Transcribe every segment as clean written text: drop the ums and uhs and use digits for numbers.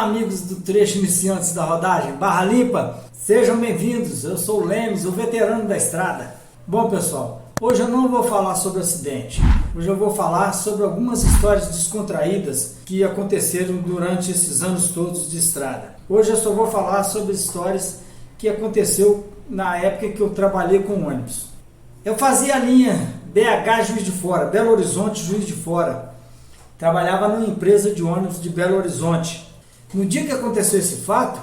Olá, amigos do trecho iniciantes da rodagem Barra Limpa, sejam bem-vindos. Eu sou o Lemes, o veterano da estrada. Bom, pessoal, hoje eu não vou falar sobre acidente. Hoje eu vou falar sobre algumas histórias descontraídas que aconteceram durante esses anos todos de estrada. Hoje eu só vou falar sobre histórias que aconteceu na época que eu trabalhei com ônibus. Eu fazia a linha BH Juiz de Fora, Belo Horizonte Juiz de Fora. Trabalhava numa empresa de ônibus de Belo Horizonte. No dia que aconteceu esse fato,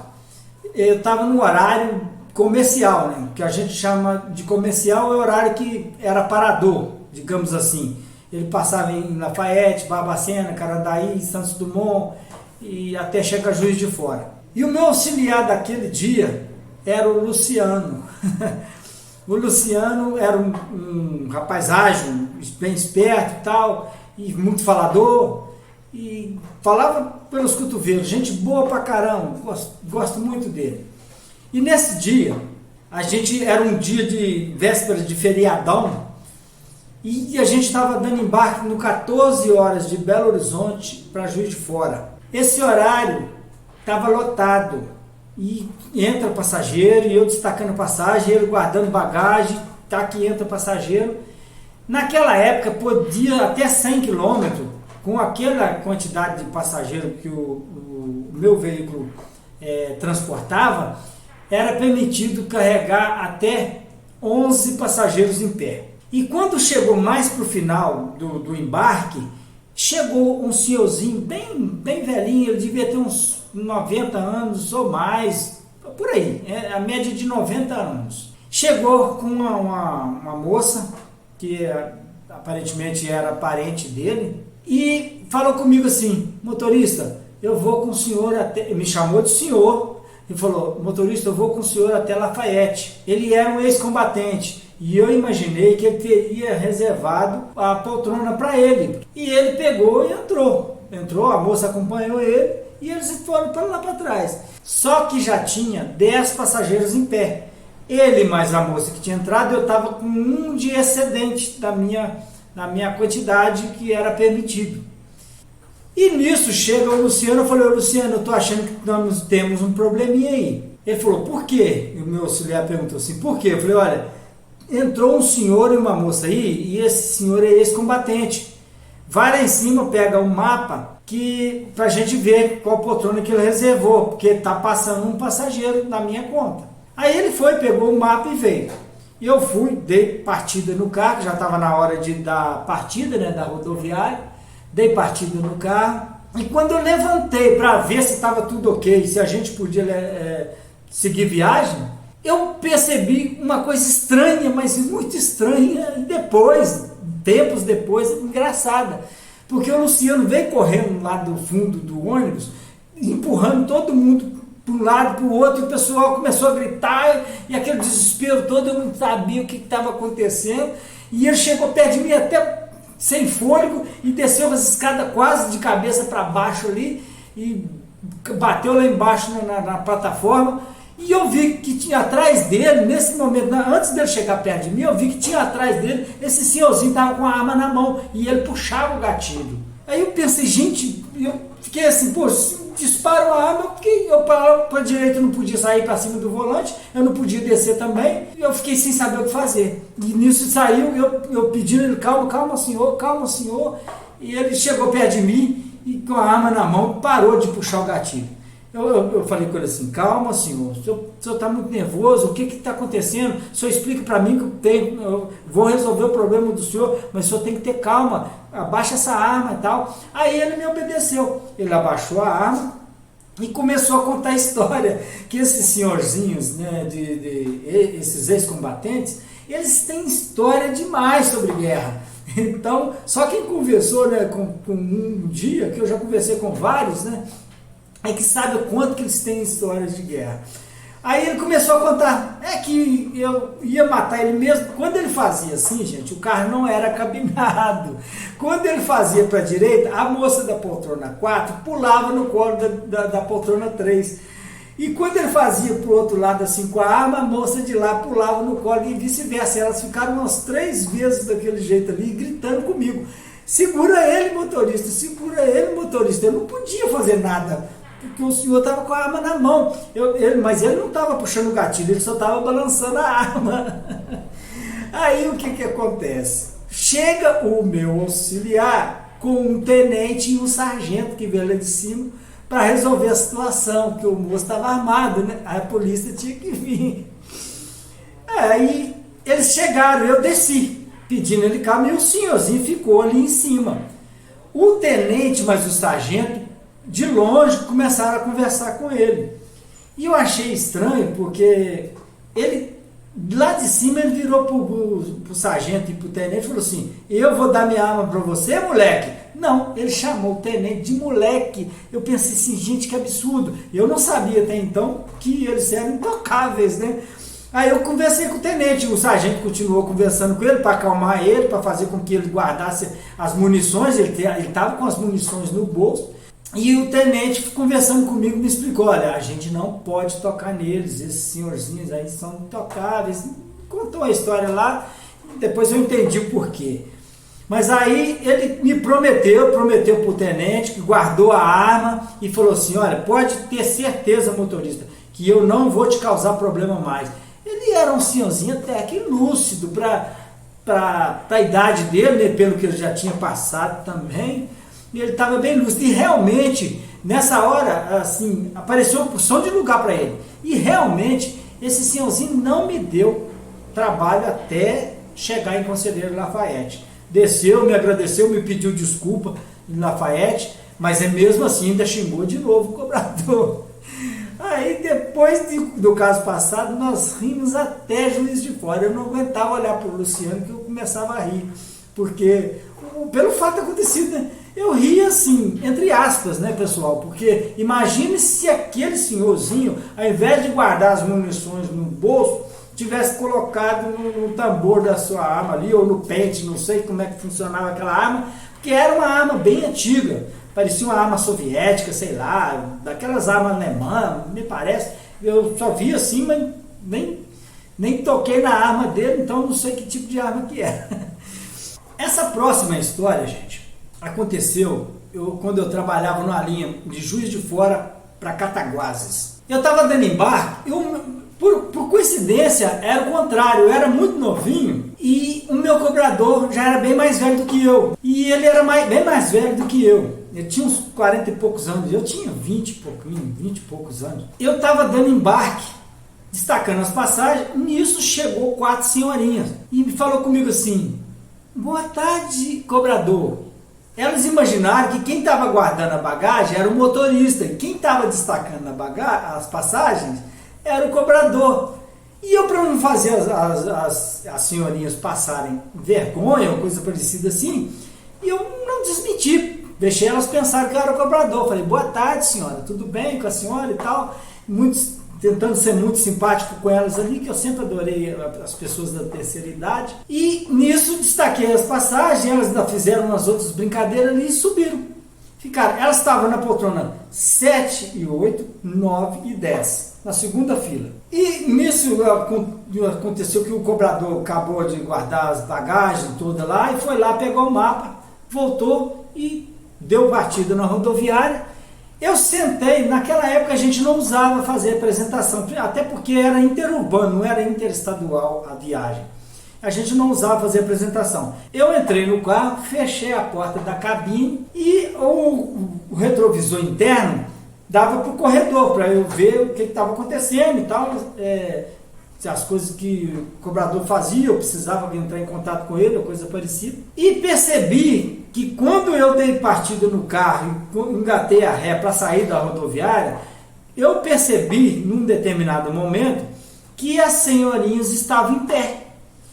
eu estava no horário comercial, né? Que a gente chama de comercial, é o horário que era parador, digamos assim. Ele passava em Lafayette, Barbacena, Carandaí, Santos Dumont e até chegar Juiz de Fora. E o meu auxiliar daquele dia era o Luciano. O Luciano era um rapaz ágil, bem esperto e tal, e muito falador, e falava pelos cotovelos, gente boa pra caramba, gosto muito dele. E nesse dia, era um dia de véspera de feriadão, e a gente estava dando embarque no 14 horas de Belo Horizonte para Juiz de Fora. Esse horário estava lotado, e entra passageiro, e eu destacando passagem, ele guardando bagagem, tá que entra passageiro. Naquela época podia até 100 km, com aquela quantidade de passageiro que o meu veículo transportava, era permitido carregar até 11 passageiros em pé. E quando chegou mais para o final do embarque, chegou um senhorzinho bem velhinho, ele devia ter uns 90 anos ou mais, por aí, a média de 90 anos. Chegou com uma moça, que aparentemente era parente dele, e falou comigo assim: motorista, eu vou com o senhor até... Me chamou de senhor e falou: motorista, eu vou com o senhor até Lafayette. Ele era um ex-combatente e eu imaginei que ele teria reservado a poltrona para ele. E ele pegou e entrou, a moça acompanhou ele e eles foram para lá para trás. Só que já tinha 10 passageiros em pé. Ele mais a moça que tinha entrado, eu estava com um de excedente da minha quantidade que era permitido. E nisso chega o Luciano, eu falei: Luciano, eu estou achando que nós temos um probleminha aí. Ele falou: por quê? E o meu auxiliar perguntou assim: por quê? Eu falei: olha, entrou um senhor e uma moça aí, e esse senhor é ex-combatente. Vai lá em cima, pega um mapa para a gente ver qual poltrona que ele reservou, porque está passando um passageiro na minha conta. Aí ele foi, pegou o mapa e veio. E eu fui, dei partida no carro, já estava na hora de dar partida, né, da rodoviária, dei partida no carro, e quando eu levantei para ver se estava tudo ok, se a gente podia seguir viagem, eu percebi uma coisa estranha, mas muito estranha, e tempos depois, engraçada, porque o Luciano veio correndo lá do fundo do ônibus, empurrando todo mundo para um lado, para o outro, e o pessoal começou a gritar, e aquele desespero todo, eu não sabia o que estava acontecendo, e ele chegou perto de mim até sem fôlego, e desceu as escadas quase de cabeça para baixo ali, e bateu lá embaixo na plataforma, e eu vi que tinha atrás dele, nesse momento, antes dele chegar perto de mim, eu vi que tinha atrás dele, esse senhorzinho estava com a arma na mão, e ele puxava o gatilho. Aí eu pensei, gente, eu fiquei assim, pô, disparo a arma, porque eu para a direita eu não podia sair para cima do volante, eu não podia descer também, e eu fiquei sem saber o que fazer. E nisso saiu, eu pedindo ele: calma senhor, e ele chegou perto de mim, e com a arma na mão, parou de puxar o gatilho. Eu falei com ele assim: calma senhor, o senhor está muito nervoso, o que está acontecendo? O senhor explica para mim que eu vou resolver o problema do senhor, mas o senhor tem que ter calma, abaixa essa arma e tal. Aí ele me obedeceu, ele abaixou a arma e começou a contar a história, que esses senhorzinhos, né, esses ex-combatentes, eles têm história demais sobre guerra. Então, só quem conversou, né, com um dia, que eu já conversei com vários, né, é que sabe o quanto que eles têm histórias de guerra. Aí ele começou a contar, que eu ia matar ele mesmo. Quando ele fazia assim, gente, o carro não era cabinado. Quando ele fazia para a direita, a moça da poltrona 4 pulava no colo da poltrona 3. E quando ele fazia para o outro lado assim com a arma, a moça de lá pulava no colo e vice-versa. Elas ficaram umas 3 vezes daquele jeito ali, gritando comigo: segura ele, motorista, segura ele, motorista. Eu não podia fazer nada porque o senhor estava com a arma na mão. Mas ele não estava puxando o gatilho, ele só estava balançando a arma. Aí o que acontece? Chega o meu auxiliar com um tenente e um sargento que veio lá de cima para resolver a situação, porque o moço estava armado, né? Aí a polícia tinha que vir. Aí eles chegaram, eu desci, pedindo ele calma, e o senhorzinho ficou ali em cima. O tenente, mas o sargento, de longe, começaram a conversar com ele. E eu achei estranho, porque ele, lá de cima, ele virou pro sargento e pro tenente e falou assim: eu vou dar minha arma para você, moleque? Não, ele chamou o tenente de moleque. Eu pensei assim, gente, que absurdo. Eu não sabia até então que eles eram intocáveis, né? Aí eu conversei com o tenente, o sargento continuou conversando com ele para acalmar ele, para fazer com que ele guardasse as munições, ele estava com as munições no bolso, e o tenente conversando comigo me explicou: olha, a gente não pode tocar neles, esses senhorzinhos aí são intocáveis. Contou a história lá, depois eu entendi o porquê. Mas aí ele me prometeu para o tenente, que guardou a arma e falou assim: olha, pode ter certeza, motorista, que eu não vou te causar problema mais. Ele era um senhorzinho até que lúcido para a idade dele, né, pelo que ele já tinha passado também, e ele estava bem lúcido. E realmente, nessa hora, assim, apareceu uma porção de lugar para ele. E realmente, esse senhorzinho não me deu trabalho até chegar em Conselheiro Lafayette. Desceu, me agradeceu, me pediu desculpa em Lafayette, mas mesmo assim ainda xingou de novo o cobrador. Aí depois do caso passado, nós rimos até Juiz de Fora. Eu não aguentava olhar para o Luciano, que eu começava a rir, porque pelo fato acontecido, né? Eu ria assim, entre aspas, né, pessoal? Porque imagine se aquele senhorzinho, ao invés de guardar as munições no bolso, tivesse colocado no tambor da sua arma ali, ou no pente, não sei como é que funcionava aquela arma, porque era uma arma bem antiga, parecia uma arma soviética, sei lá, daquelas armas alemãs, me parece. Eu só vi assim, mas nem toquei na arma dele, então não sei que tipo de arma que era. Essa próxima história, gente, aconteceu quando eu trabalhava numa linha de Juiz de Fora para Cataguases. Eu estava dando embarque, por coincidência, era o contrário, eu era muito novinho e o meu cobrador já era bem mais velho do que eu. E ele era bem mais velho do que eu. Ele tinha uns 40 e poucos anos, eu tinha 20 e poucos anos. Eu estava dando embarque, destacando as passagens, nisso chegou 4 senhorinhas e me falou comigo assim: boa tarde, cobrador. Elas imaginaram que quem estava guardando a bagagem era o motorista, e quem estava destacando as passagens era o cobrador. E eu, para não fazer as senhorinhas passarem vergonha ou coisa parecida assim, eu não desmenti. Deixei elas pensarem que eu era o cobrador. Falei: boa tarde, senhora, tudo bem com a senhora e tal. Tentando ser muito simpático com elas ali, que eu sempre adorei as pessoas da terceira idade. E nisso destaquei as passagens, elas ainda fizeram umas outras brincadeiras ali e subiram. Elas estavam na poltrona 7 e 8, 9 e 10, na segunda fila. E nisso aconteceu que o cobrador acabou de guardar as bagagens toda lá e foi lá pegar o mapa, voltou e deu partida na rodoviária. Eu sentei, naquela época a gente não usava fazer apresentação, até porque era interurbano, não era interestadual a viagem. A gente não usava fazer apresentação. Eu entrei no carro, fechei a porta da cabine e o retrovisor interno dava para o corredor, para eu ver o que estava acontecendo e tal. As coisas que o cobrador fazia, eu precisava entrar em contato com ele, ou coisa parecida. E percebi que quando eu dei partida no carro e engatei a ré para sair da rodoviária, eu percebi, num determinado momento, que as senhorinhas estavam em pé.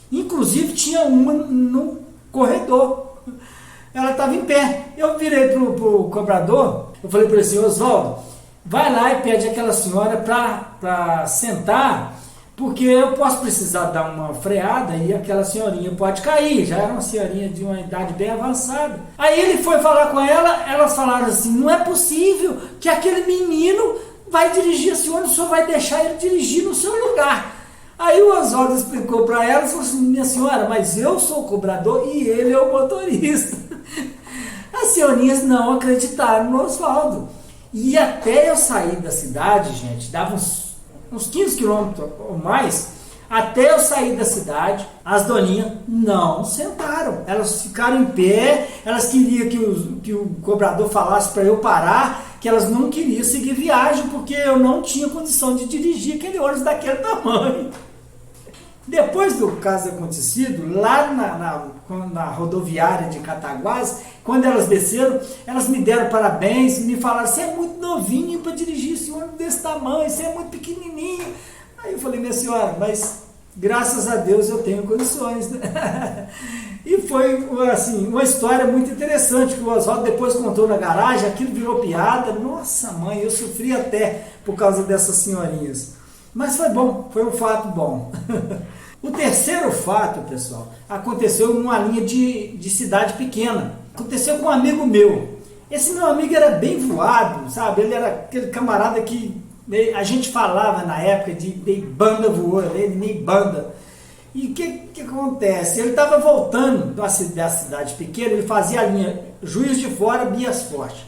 Inclusive tinha uma no corredor. Ela estava em pé. Eu virei pro cobrador, eu falei para ele assim: Oswaldo, vai lá e pede aquela senhora para sentar, porque eu posso precisar dar uma freada e aquela senhorinha pode cair. Já era uma senhorinha de uma idade bem avançada. Aí ele foi falar com ela, elas falaram assim: não é possível que aquele menino vai dirigir a senhora, o senhor vai deixar ele dirigir no seu lugar. Aí o Oswaldo explicou para ela e falou assim: minha senhora, mas eu sou o cobrador e ele é o motorista. As senhorinhas não acreditaram no Oswaldo. E até eu sair da cidade, gente, dava uns 15 quilômetros ou mais, até eu sair da cidade, as doninhas não sentaram. Elas ficaram em pé, elas queriam que o cobrador falasse para eu parar, que elas não queriam seguir viagem, porque eu não tinha condição de dirigir aquele ônibus daquele tamanho. Depois do caso acontecido, lá na rodoviária de Cataguases, quando elas desceram, elas me deram parabéns, me falaram: você é muito novinho para dirigir esse ônibus desse tamanho, você é muito pequenininho. Aí eu falei: minha senhora, mas graças a Deus eu tenho condições, né? E foi assim, uma história muito interessante que o Oswaldo depois contou na garagem, aquilo virou piada. Nossa mãe, eu sofri até por causa dessas senhorinhas. Mas foi bom, foi um fato bom. O terceiro fato, pessoal, aconteceu numa linha de cidade pequena. Aconteceu com um amigo meu. Esse meu amigo era bem voado, sabe? Ele era aquele camarada que a gente falava na época de banda voou, ele nem banda. E o que acontece? Ele estava voltando da cidade pequena, ele fazia a linha Juiz de Fora, Bias Forte.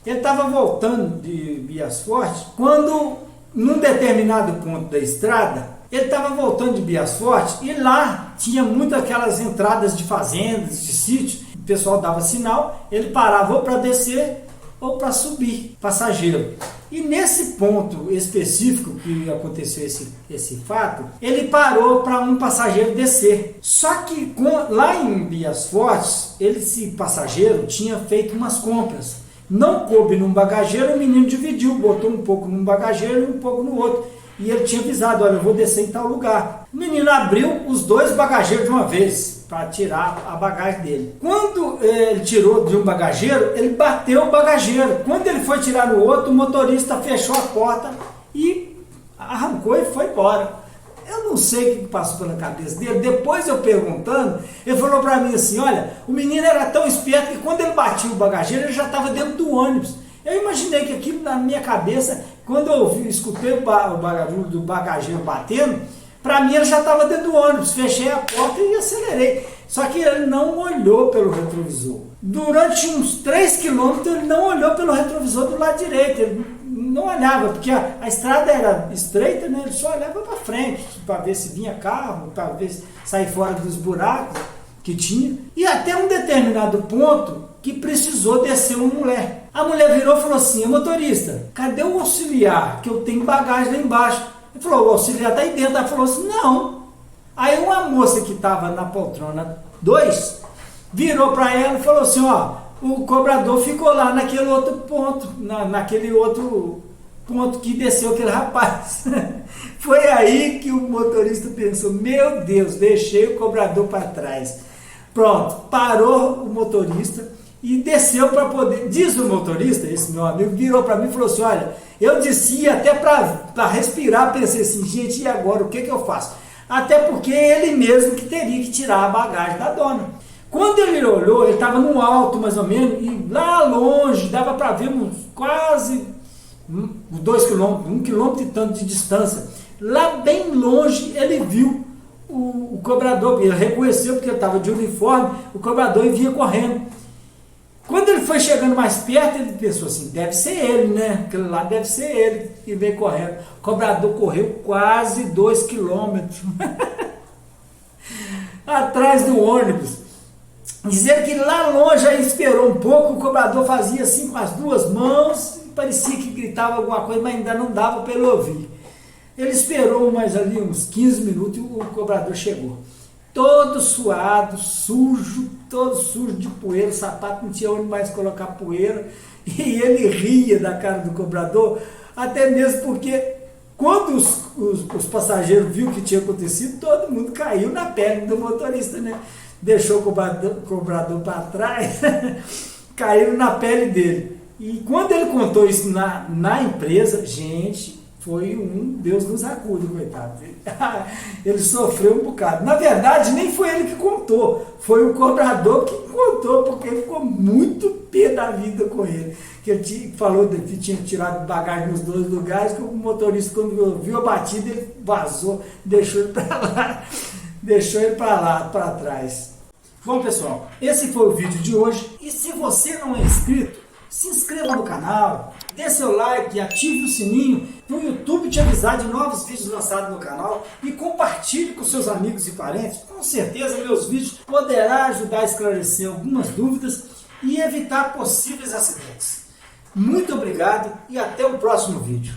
Ele estava voltando de Bias Forte quando, num determinado ponto da estrada, ele estava voltando de Bias Forte e lá tinha muito aquelas entradas de fazendas, de sítios. O pessoal dava sinal, ele parava ou para descer ou para subir passageiro. E nesse ponto específico que aconteceu esse fato, ele parou para um passageiro descer. Só que lá em Bias Fortes, esse passageiro tinha feito umas compras. Não coube num bagageiro, o menino dividiu, botou um pouco num bagageiro e um pouco no outro. E ele tinha avisado: olha, eu vou descer em tal lugar. O menino abriu os dois bagageiros de uma vez para tirar a bagagem dele. Quando ele tirou de um bagageiro, ele bateu o bagageiro. Quando ele foi tirar no outro, o motorista fechou a porta e arrancou e foi embora. Eu não sei o que passou pela cabeça dele. Depois eu perguntando, ele falou para mim assim: olha, o menino era tão esperto que quando ele batia o bagageiro, ele já estava dentro do ônibus. Eu imaginei que aquilo na minha cabeça, quando eu escutei o barulho do bagageiro batendo, para mim ele já estava dentro do ônibus. Fechei a porta e acelerei. Só que ele não olhou pelo retrovisor. Durante uns 3 quilômetros ele não olhou pelo retrovisor do lado direito. Ele não olhava, porque a estrada era estreita, né? Ele só olhava para frente, para ver se vinha carro, para ver se sair fora dos buracos que tinha. E até um determinado ponto que precisou descer uma mulher. A mulher virou e falou assim: motorista, cadê o auxiliar? Que eu tenho bagagem lá embaixo. Ele falou: o auxiliar está aí dentro. Ela falou assim: não. Aí uma moça que estava na poltrona 2 virou para ela e falou assim: ó, o cobrador ficou lá naquele outro ponto, naquele outro ponto que desceu aquele rapaz. Foi aí que o motorista pensou: meu Deus, deixei o cobrador para trás. Pronto, parou o motorista e desceu para poder. Diz o motorista, esse meu amigo, virou para mim e falou assim: olha, eu desci até para respirar. Pensei assim: gente, e agora o que eu faço? Até porque ele mesmo que teria que tirar a bagagem da dona. Quando ele olhou, ele estava no alto mais ou menos, e lá longe dava para ver quase 2 quilômetros, 1 quilômetro e tanto de distância. Lá bem longe ele viu o cobrador, ele reconheceu porque ele estava de uniforme, o cobrador, e vinha correndo. Quando ele foi chegando mais perto, ele pensou assim: deve ser ele, né? Aquele lá deve ser ele, e veio correndo. O cobrador correu quase 2 quilômetros atrás do ônibus. Dizendo que lá longe aí esperou um pouco, o cobrador fazia assim com as duas mãos, parecia que gritava alguma coisa, mas ainda não dava para ele ouvir. Ele esperou mais ali uns 15 minutos e o cobrador chegou. Todo suado, sujo, todo sujo de poeira, o sapato não tinha onde mais colocar poeira, e ele ria da cara do cobrador, até mesmo porque quando os passageiros viram o que tinha acontecido, todo mundo caiu na perna do motorista, né? Deixou o cobrador para trás, caíram na pele dele. E quando ele contou isso na empresa, gente, foi Deus nos acuda, coitado. Ele sofreu um bocado. Na verdade, nem foi ele que contou, foi o cobrador que contou, porque ele ficou muito pé da vida com ele. Que ele falou que tinha tirado bagagem nos 2 lugares, que o motorista, quando viu a batida, ele vazou, deixou ele para lá. Deixou ele para lá, para trás. Bom, pessoal, esse foi o vídeo de hoje. E se você não é inscrito, se inscreva no canal, dê seu like, ative o sininho para o YouTube te avisar de novos vídeos lançados no canal e compartilhe com seus amigos e parentes. Com certeza meus vídeos poderão ajudar a esclarecer algumas dúvidas e evitar possíveis acidentes. Muito obrigado e até o próximo vídeo.